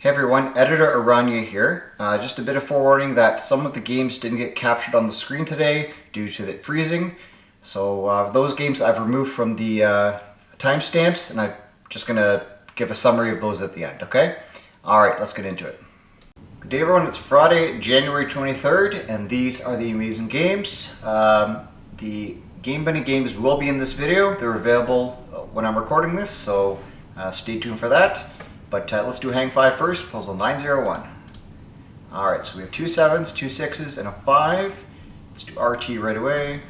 Hey everyone, Editor Aranje here. Just a bit of forewarning that some of the games didn't get captured on the screen today due to the freezing. So those games I've removed from the timestamps, and I'm just going to give a summary of those at the end, okay? Alright, let's get into it. Good day everyone, it's Friday, January 23rd, and these are the amazing games. The Game Bunny games will be in this video. They're available when I'm recording this, so stay tuned for that. But let's do hang 5 first, puzzle 901. Alright, so we have 2 7s, 2 6s, and a 5. Let's do RT right away.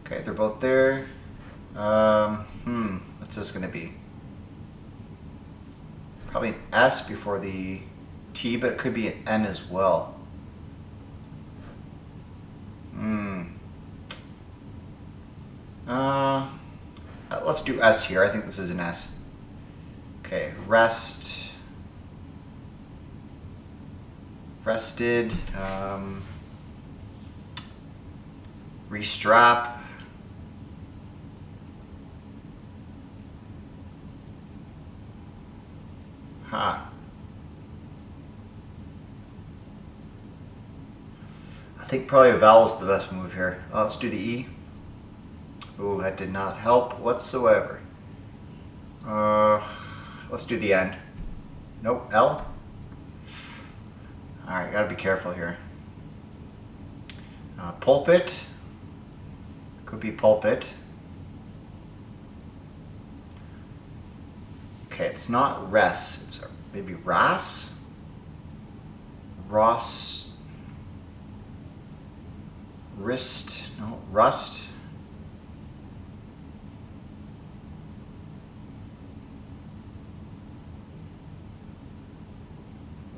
Okay, they're both there. What's this going to be? Probably an S before the T, but it could be an N as well. Let's do S here. I think this is an S. Okay, rest, rested, restrap, I think probably a vowel is the best move here. Let's do the E. Ooh, that did not help whatsoever. Let's do the N. Nope, L. Alright, gotta be careful here. Pulpit. Could be pulpit. Okay, it's not res. It's maybe ras? Ross. Wrist. No, rust.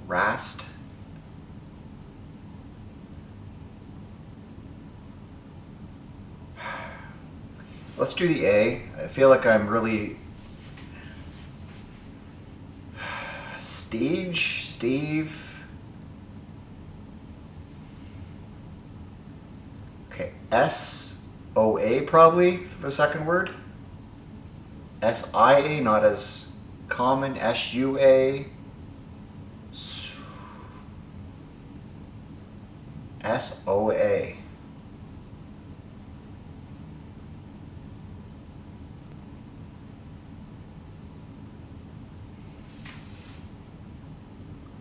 Rast. Let's do the A. I feel like I'm really Steve. Okay, SOA probably for the second word. SIA, not as common. SUA. SOA.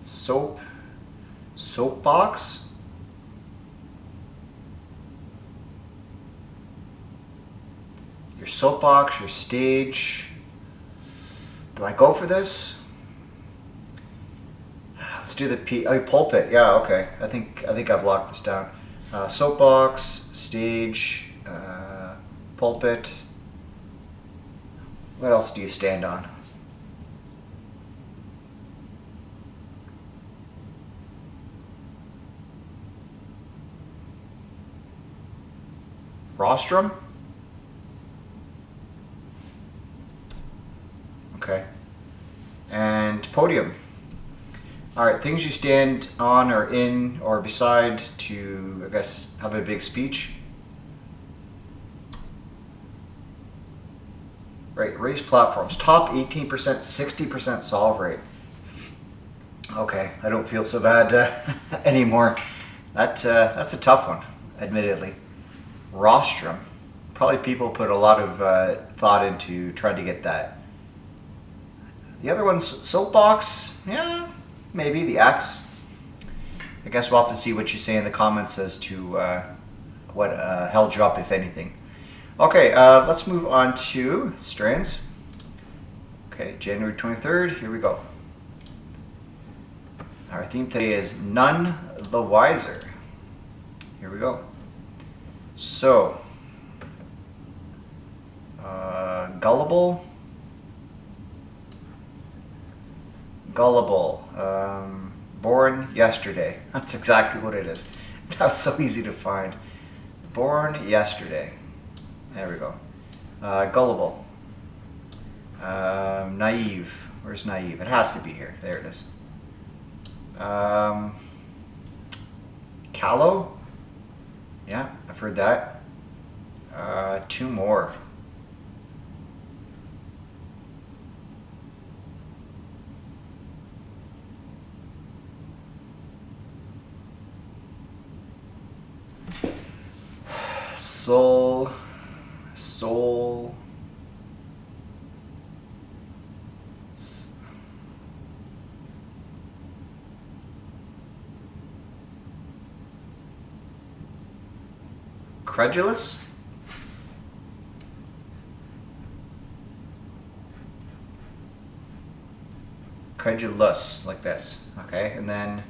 Soap. Soapbox. Your soapbox, your stage. Do I go for this? Let's do the P. Oh, pulpit. Yeah, okay. I think I've locked this down. Soapbox, stage, pulpit. What else do you stand on? Rostrum? Okay. And podium. Alright, things you stand on or in or beside to, I guess, have a big speech. Right, raised platforms. Top 18%, 60% solve rate. Okay, I don't feel so bad anymore. That's a tough one, admittedly. Rostrum. Probably people put a lot of thought into trying to get that. The other one's soapbox. Yeah. Maybe the X. I guess we'll have to see what you say in the comments as to what held you up, if anything. Okay, let's move on to strands. Okay, January 23rd, here we go. Our theme today is none the wiser. Here we go. So, gullible. Gullible. Born yesterday. That's exactly what it is. That was so easy to find. Born yesterday. There we go. Gullible. Naive. Where's naive? It has to be here. There it is. Callow. Yeah, I've heard that. 2 more. Soul. Credulous? Credulous, like this. Okay, and then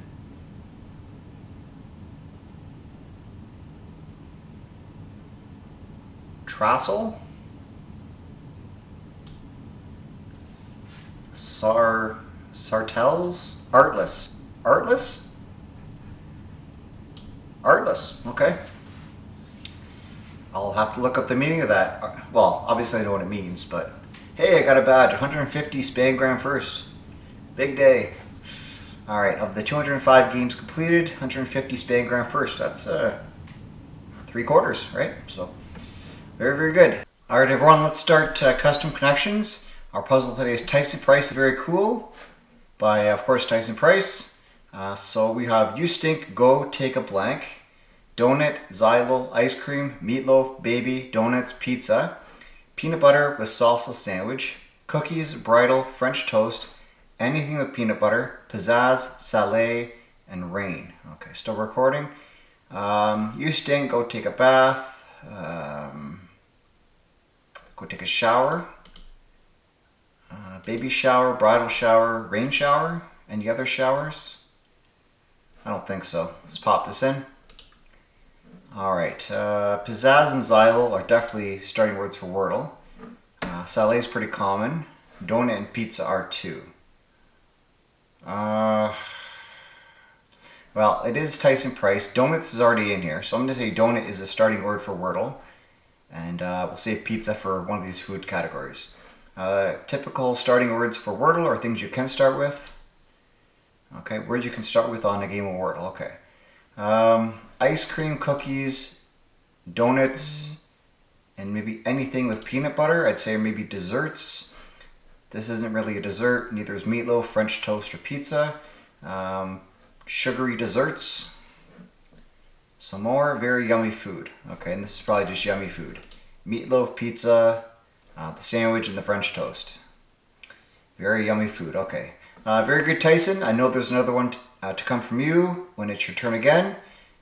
Trassel? Sartels? Artless. Artless? Artless, okay. I'll have to look up the meaning of that. Well, obviously I know what it means, but hey, I got a badge. 150 Spangram first. Big day. Alright, of the 205 games completed, 150 Spangram first. That's 3/4, right? So, very, very good. Alright everyone, let's start Custom Connections. Our puzzle today is Tyson Price is Very Cool by, of course, Tyson Price. So we have You Stink, Go, Take a Blank. Donut, Xylol, ice cream, meatloaf, baby, donuts, pizza, peanut butter with salsa sandwich, cookies, bridal, French toast, anything with peanut butter, pizzazz, salé, and rain. Okay, still recording. You stink, go take a bath, go take a shower, baby shower, bridal shower, rain shower, any other showers? I don't think so. Let's pop this in. Alright, pizzazz and Xylol are definitely starting words for Wordle. Salé is pretty common. Donut and pizza are too. Well, it is Tyson Price. Donuts is already in here, so I'm going to say donut is a starting word for Wordle. And we'll save pizza for one of these food categories. Typical starting words for Wordle are things you can start with. Okay, words you can start with on a game of Wordle. Okay. Ice cream, cookies, donuts, and maybe anything with peanut butter. I'd say maybe desserts. This isn't really a dessert. Neither is meatloaf, French toast, or pizza. Sugary desserts. Some more very yummy food. Okay, and this is probably just yummy food. Meatloaf, pizza, the sandwich, and the French toast. Very yummy food. Okay. Very good, Tyson. I know there's another one to come from you when it's your turn again.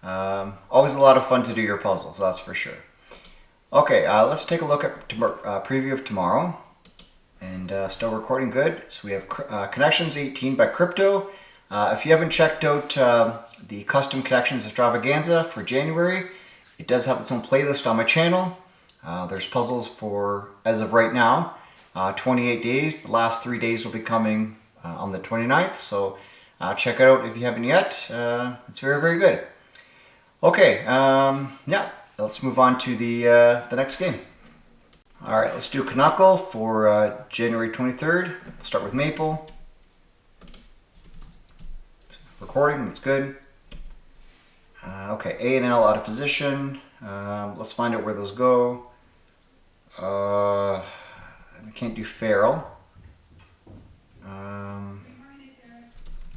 Always a lot of fun to do your puzzles, that's for sure. Okay, let's take a look at preview of tomorrow. And still recording good. So we have Connections 18 by Crypto. If you haven't checked out the Custom Connections Extravaganza for January, it does have its own playlist on my channel. There's puzzles for, as of right now, 28 days. The last 3 days will be coming on the 29th. So check it out if you haven't yet. It's very, very good. Okay, yeah, let's move on to the next game. All right, let's do Canuckle for January 23rd. We'll start with Maple. Recording, that's good. Okay, A and L out of position. Let's find out where those go. I can't do feral.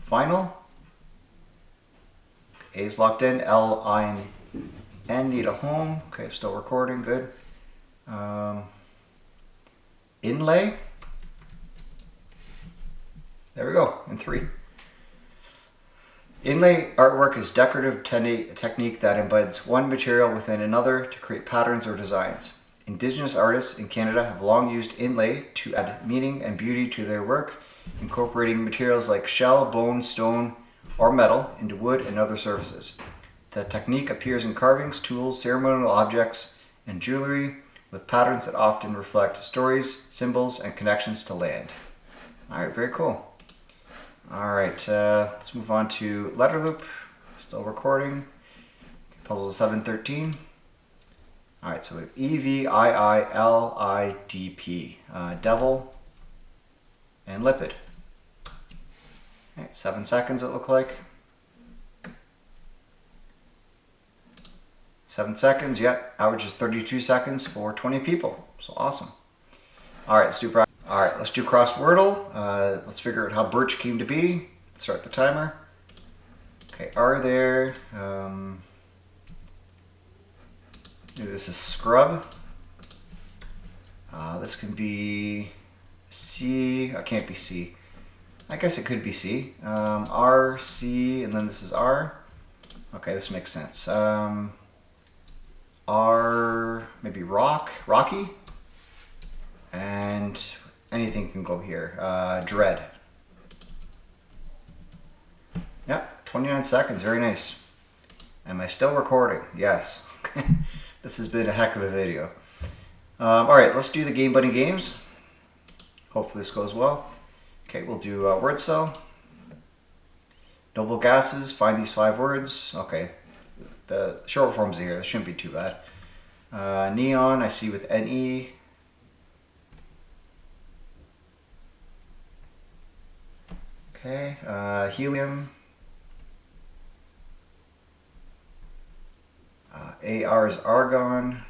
Final. A is locked in. L, I, and N need a home. Okay, still recording. Good. Inlay. There we go. In 3. Inlay artwork is decorative technique that embeds one material within another to create patterns or designs. Indigenous artists in Canada have long used inlay to add meaning and beauty to their work, incorporating materials like shell, bone, stone, or metal into wood and other surfaces. The technique appears in carvings, tools, ceremonial objects, and jewelry, with patterns that often reflect stories, symbols, and connections to land. Alright, very cool. Alright, let's move on to letter loop. Still recording. Puzzle 713. Alright, so we have E-V-I-I-L-I-D-P. Devil and lipid. Alright, 7 seconds it looked like. 7 seconds, yep. Average is 32 seconds for 20 people. So awesome. Alright, let's do Crosswordle. Let's figure out how Birch came to be. Start the timer. Okay, are there Maybe this is scrub. This can be C. It can't be C. I guess it could be C. R, C, and then this is R. Okay, this makes sense. R, maybe rocky. And anything can go here. Dread. Yep, 29 seconds, very nice. Am I still recording? Yes. This has been a heck of a video. Alright, let's do the Game Bunny games. Hopefully this goes well. Okay, we'll do word cell. Noble gases, find these 5 words. Okay, the short forms are here, this shouldn't be too bad. Neon, I see with NE. Okay, helium. AR is argon.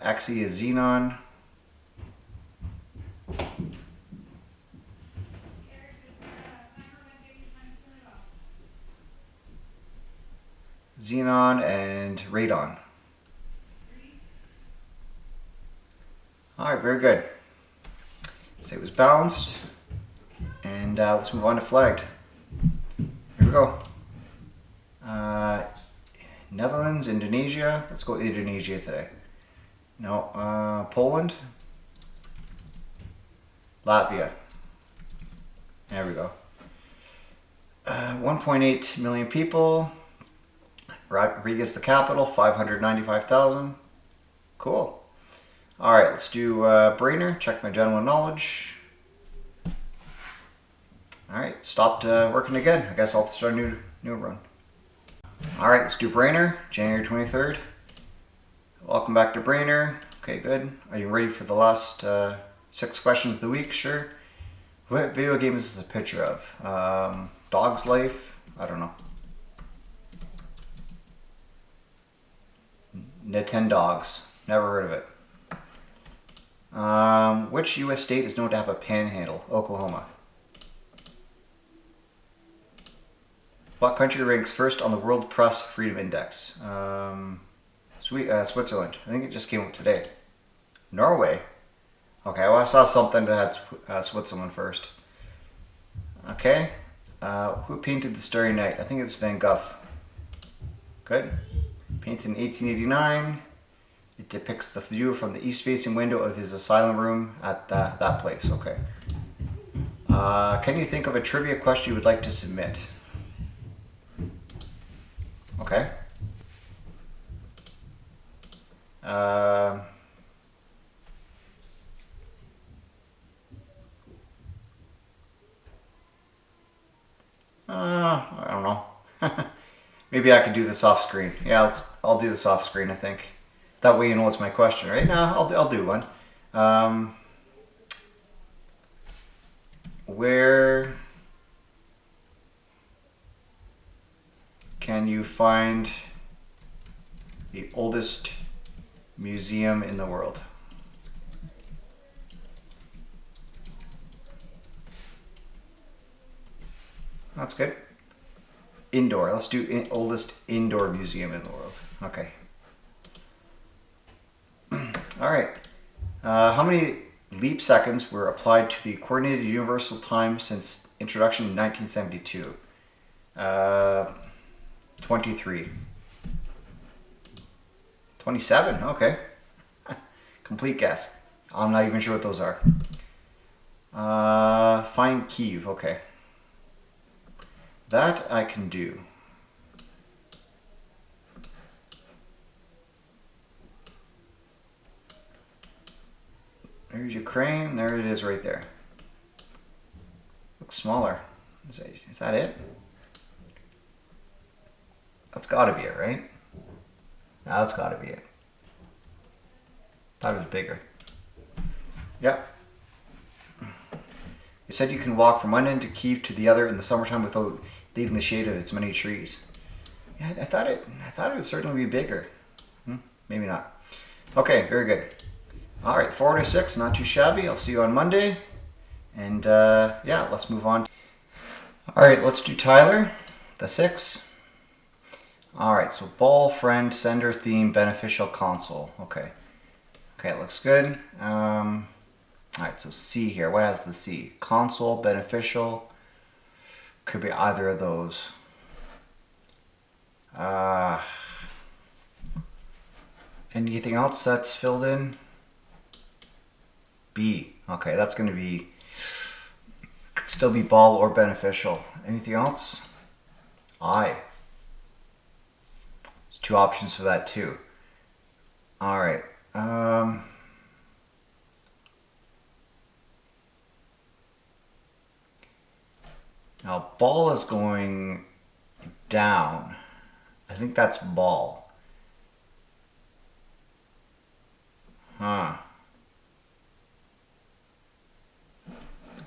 Axi is xenon. Xenon and radon. Alright, very good. Say it was balanced. And let's move on to flagged. Here we go. Netherlands, Indonesia. Let's go Indonesia today. No, Poland. Latvia. There we go. 1.8 million people. Riga's the capital, 595,000. Cool. Alright, let's do brainer. Check my general knowledge. Alright, stopped working again. I guess I'll start a new run. Alright, let's do brainer. January 23rd. Welcome back to brainer. Okay, good. Are you ready for the last 6 questions of the week? Sure. What video game is this a picture of? Dog's Life? I don't know. Nintendogs. Never heard of it. Which U.S. state is known to have a panhandle? Oklahoma. What country ranks first on the World Press Freedom Index? Switzerland. I think it just came up today. Norway. Okay, well I saw something that had Switzerland first. Okay. Who painted The Starry Night? I think it's Van Gogh. Good. Painted in 1889. It depicts the view from the east-facing window of his asylum room at that place. Okay. Can you think of a trivia question you would like to submit? Okay. I don't know. Maybe I could do this off screen. Yeah, I'll do this off screen, I think. That way you know what's my question, right? Now I'll do one. Where can you find the oldest museum in the world? That's good. Indoor. Let's do oldest indoor museum in the world. Okay. All right. How many leap seconds were applied to the Coordinated Universal Time since introduction in 1972? 23. 27. Okay. Complete guess. I'm not even sure what those are. Find Kiev. Okay. That I can do. There's Ukraine. There it is right there. Looks smaller. Is that it? That's got to be it, right? No, that's got to be it. Thought it was bigger. Yep. You said you can walk from one end of Kiev to the other in the summertime without leaving the shade of its many trees. Yeah, I thought it would certainly be bigger. Maybe not. Okay, very good. All right, 4 to 6, not too shabby. I'll see you on Monday. And yeah, let's move on. All right, let's do Tyler, the 6. All right, so ball, friend, sender, theme, beneficial, console. Okay. Okay, it looks good. All right, so C here. What has the C? Console, beneficial. Could be either of those. Anything else that's filled in? B. Okay, that's going to be, could still be ball or beneficial. Anything else? I. There's two options for that too. All right. Now ball is going down. I think that's ball. Huh.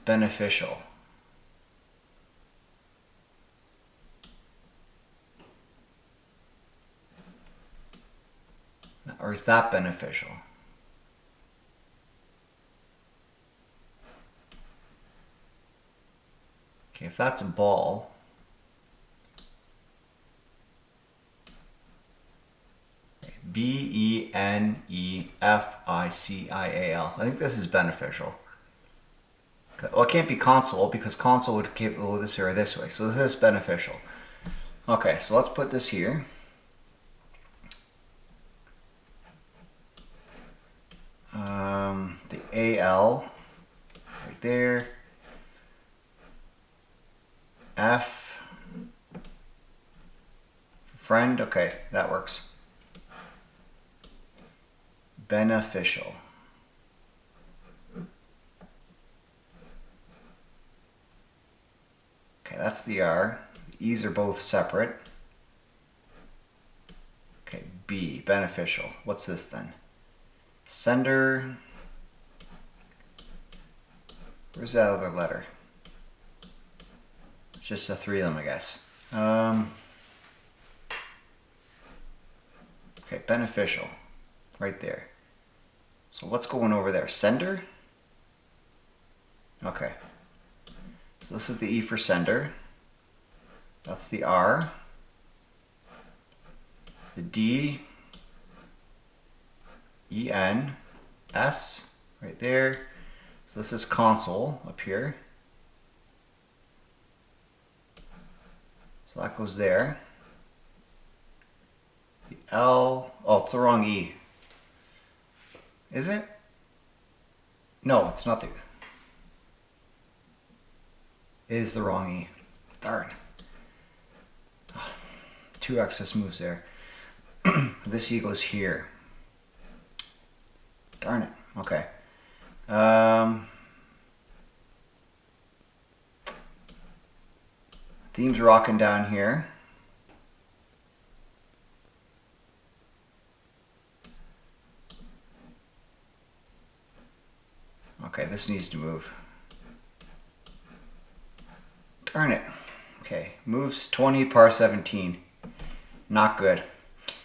Beneficial. Or is that beneficial? Okay, if that's a ball, Beneficial. I think this is beneficial. Well, it can't be console because console would go this way or this way. So this is beneficial. Okay, so let's put this here. The AL right there. F friend. Okay, that works. Beneficial. Okay, that's the R. The E's are both separate. Okay, B, beneficial. What's this then? Sender. Where's that other letter? It's just the three of them, I guess. Okay, beneficial. Right there. So what's going over there? Sender? Okay. So this is the E for sender. That's the R. The D, E, N, S, right there. So this is console up here. So that goes there. The L, oh, it's the wrong E. Is it? No, it's not the, it is the wrong E. Darn. Oh, two excess moves there. This E goes here. Darn it. Okay. Theme's rocking down here. Okay, this needs to move. Darn it. Okay, moves 20, par 17. Not good.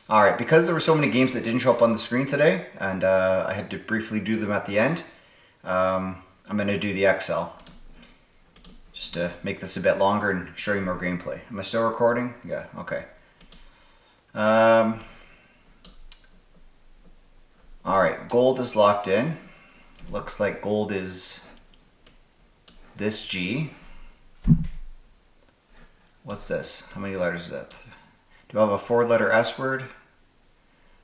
Alright, because there were so many games that didn't show up on the screen today, and I had to briefly do them at the end, I'm going to do the XL. Just to make this a bit longer and show you more gameplay. Am I still recording? Yeah, okay. Alright, gold is locked in. Looks like gold is this G. What's this? How many letters is that? Do I have a 4-letter S word?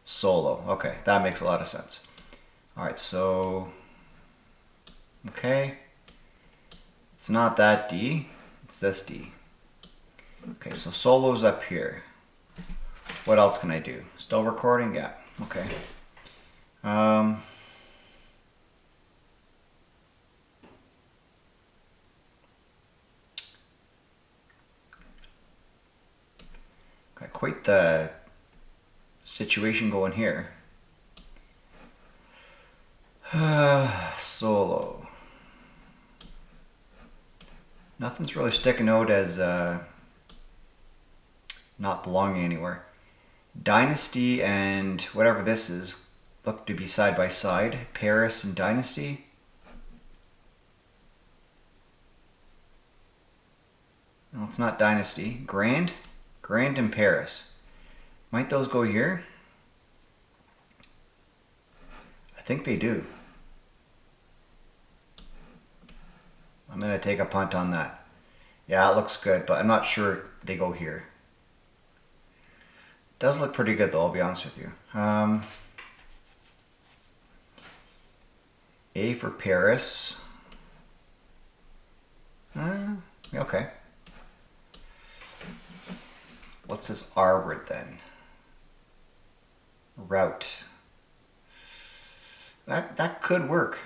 Solo. Okay, that makes a lot of sense. Alright, so... Okay. It's not that D. It's this D. Okay, so solo's up here. What else can I do? Still recording? Yeah. Okay. Got quite the situation going here. Solo. Nothing's really sticking out as not belonging anywhere. Dynasty and whatever this is look to be side by side. Paris and Dynasty. No, it's not Dynasty. Grand? Grand and Paris. Might those go here? I think they do. I'm going to take a punt on that. Yeah, it looks good, but I'm not sure they go here. Does look pretty good though, I'll be honest with you. A for Paris. Okay. What's this R word then? Route. That could work.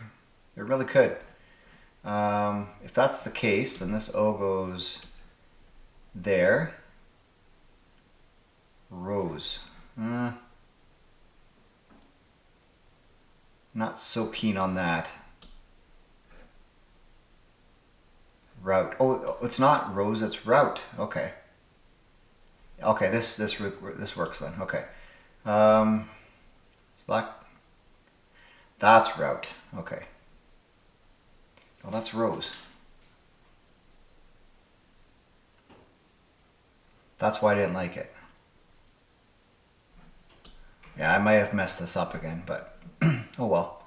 It really could. If that's the case, then this O goes there. Rose. Not so keen on that. Route. Oh, it's not rose, it's route. Okay. Okay, this works then. Okay. So that's route. Okay. Oh, that's rose. That's why I didn't like it. Yeah, I might have messed this up again, but oh well.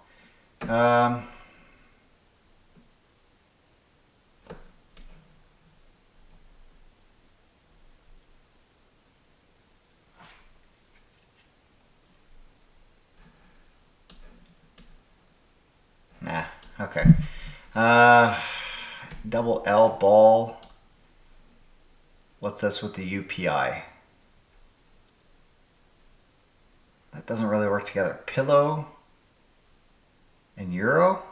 Nah, okay. Double L ball. What's this with the UPI? That doesn't really work together. Pillow and euro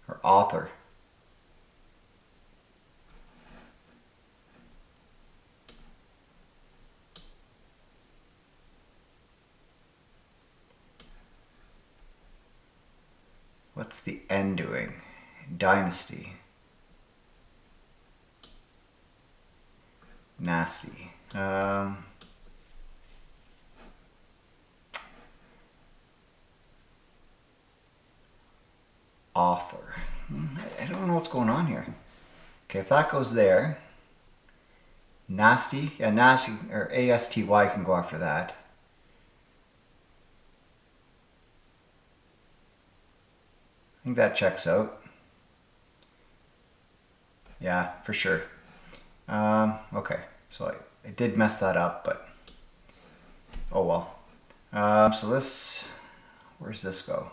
or author? What's the N doing? Dynasty. Nasty. Author. I don't know what's going on here. Okay, if that goes there, nasty, yeah, nasty, or ASTY can go after that. I think that checks out. Yeah, for sure. Okay, so I did mess that up, but oh well. So this, where's this go?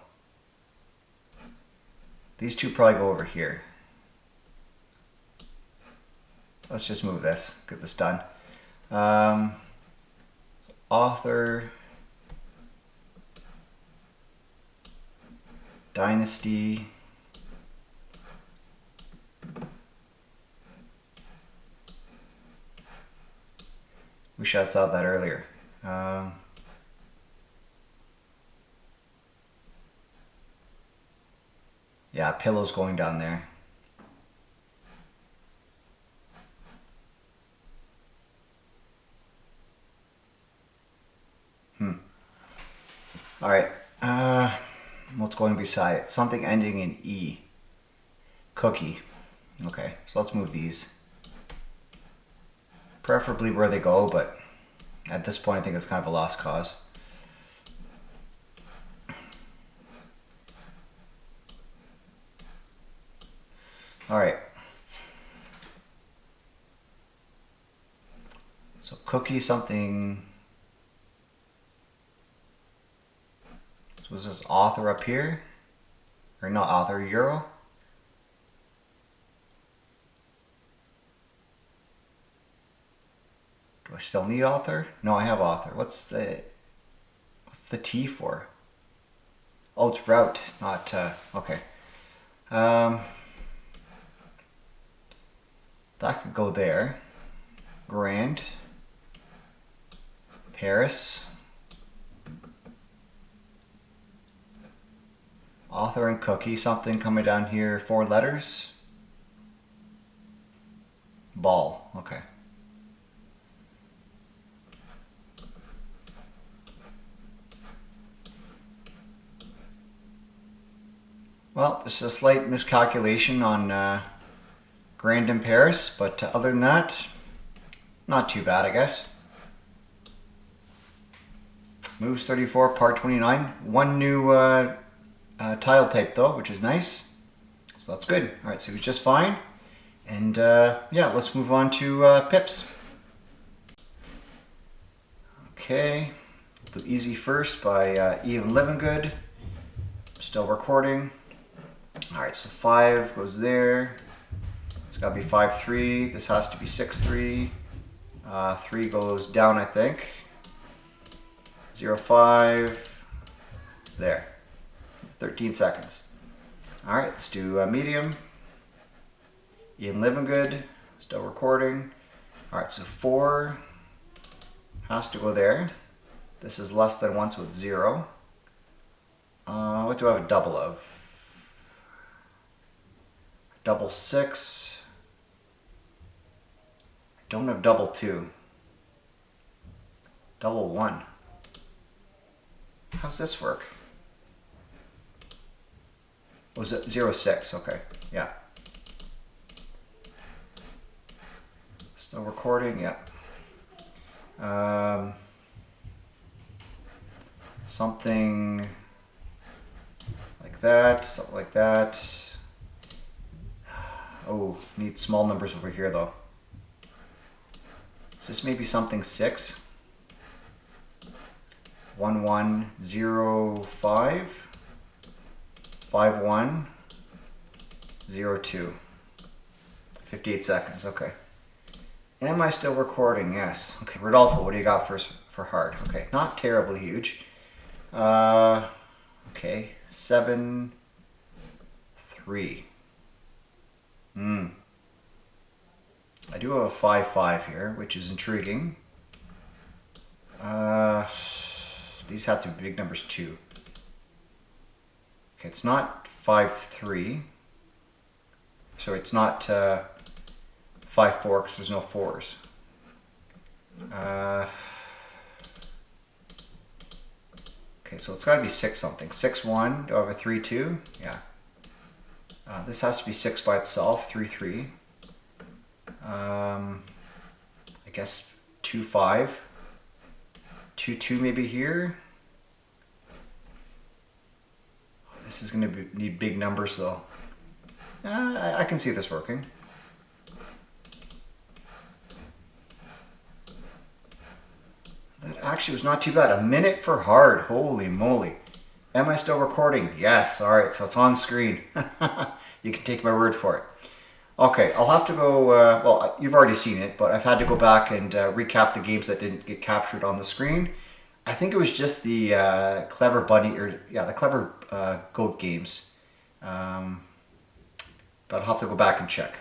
These two probably go over here. Let's just move this, get this done. Author, dynasty, wish I saw that earlier. Yeah, pillows going down there. All right. What's going beside it? Something ending in E. Cookie. Okay, so let's move these. Preferably where they go, but at this point I think it's kind of a lost cause. All right. So cookie something. So is this author up here? Or not author, euro? Do I still need author? No, I have author. What's the T for? Oh, it's route, not, okay. That could go there. Grand. Paris. Author and cookie, something coming down here, 4 letters. Ball, okay. Well, this is a slight miscalculation on Grand in Paris, but other than that, not too bad, I guess. Moves 34, par 29. One new tile type though, which is nice. So that's good. All right, so he was just fine. And yeah, let's move on to pips. Okay, do easy first by Even Living Good. Still recording. All right, so 5 goes there. It's got to be 5-3. This has to be 6-3. 3 goes down, I think. 0-5. There. 13 seconds. All right, let's do medium. Even Living Good. Still recording. All right, so 4 has to go there. This is less than 1, so it's 0. What do I have a double of? Double 6. I don't have double 2. Double 1. How's this work? Was it 0-6? Okay, yeah. Still recording, yeah. Something like that, something like that. Oh, need small numbers over here though. Is this maybe something 6? 1, 1, 0, 5. 5, 1, 0, 2. 58 seconds, okay. Am I still recording? Yes. Okay, Rodolfo, what do you got for hard? Okay, not terribly huge. Okay, 7, 3. I do have a 5-5 here, which is intriguing. These have to be big numbers too. Okay, it's not 5-3. So it's not 5-4 because there's no 4s. Okay, so it's got to be 6 something. 6-1. Do I have a 3-2? Yeah. This has to be 6 by itself. 3-3. I guess 2-5. 2-2 maybe here. This is going to need big numbers though. I can see this working. That actually was not too bad. A minute for hard. Holy moly. Am I still recording? Yes. All right, so it's on screen. You can take my word for it. Okay, I'll have to go, well, you've already seen it, but I've had to go back and recap the games that didn't get captured on the screen. I think it was just the Clever Bunny, or yeah, the Clever Goat games. But I'll have to go back and check.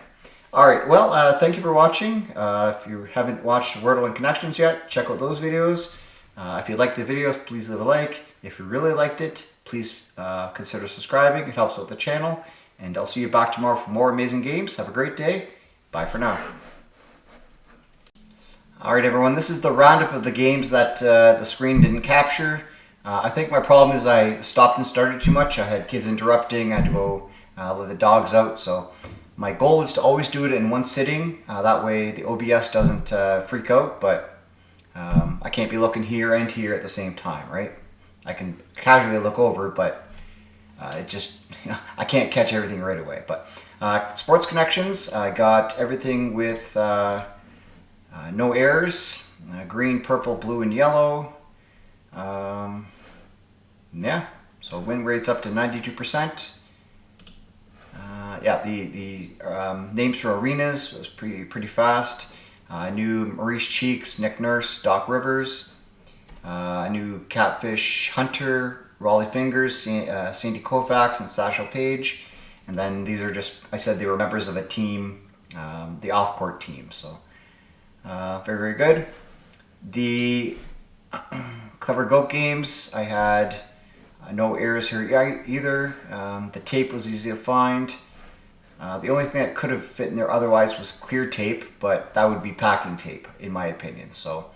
All right, well, thank you for watching. If you haven't watched Wordle and Connections yet, check out those videos. If you liked the video, please leave a like. If you really liked it, please consider subscribing. It helps out the channel. And I'll see you back tomorrow for more amazing games. Have a great day. Bye for now. All right, everyone. This is the roundup of the games that the screen didn't capture. I think my problem is I stopped and started too much. I had kids interrupting. I had to go let the dogs out. So my goal is to always do it in one sitting. That way the OBS doesn't freak out. But I can't be looking here and here at the same time, right? I can casually look over, but it just, I can't catch everything right away. But Sports Connections, I got everything with no errors, green, purple, blue, and yellow. Yeah, so win rate's up to 92%. Yeah, the names for arenas was pretty fast. I knew Maurice Cheeks, Nick Nurse, Doc Rivers. I knew Catfish Hunter, Raleigh Fingers, Sandy Koufax, and Satchel Paige. And then these are just, I said they were members of a team, the off-court team. So very, very good. The Clever Goat games, I had no errors here either. The tape was easy to find. The only thing that could have fit in there otherwise was clear tape, but that would be packing tape, in my opinion. So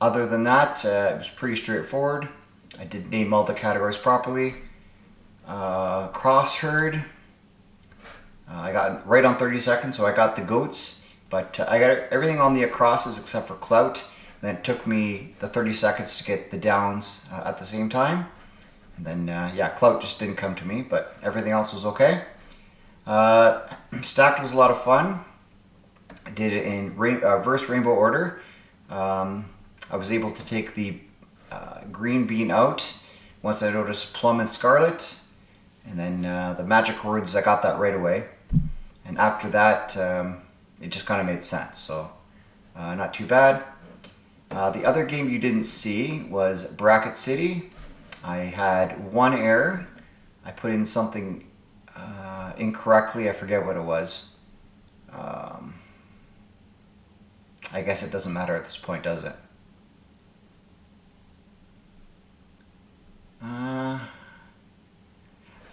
other than that, it was pretty straightforward. I did name all the categories properly. Crossword, I got right on 30 seconds, so I got the goats, but I got everything on the acrosses except for clout. Then it took me the 30 seconds to get the downs at the same time. And then, yeah, clout just didn't come to me, but everything else was okay. Stacked was a lot of fun. I did it in reverse rainbow order. I was able to take the green bean out once I noticed plum and scarlet. And then the magic words, I got that right away. And after that, it just kind of made sense. So not too bad. The other game you didn't see was Bracket City. I had one error. I put in something incorrectly. I forget what it was. I guess it doesn't matter at this point, does it? I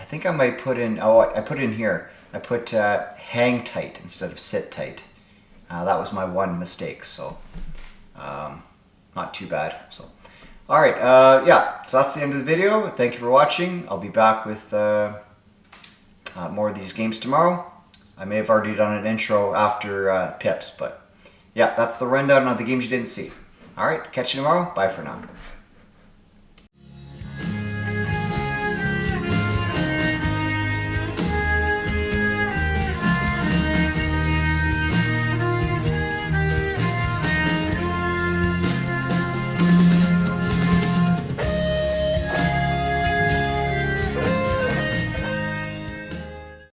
think I might put in, I put in here. I put hang tight instead of sit tight. That was my one mistake, so not too bad. So, all right, yeah, so that's the end of the video. Thank you for watching. I'll be back with more of these games tomorrow. I may have already done an intro after Pips, but yeah, that's the rundown on the games you didn't see. All right, catch you tomorrow. Bye for now.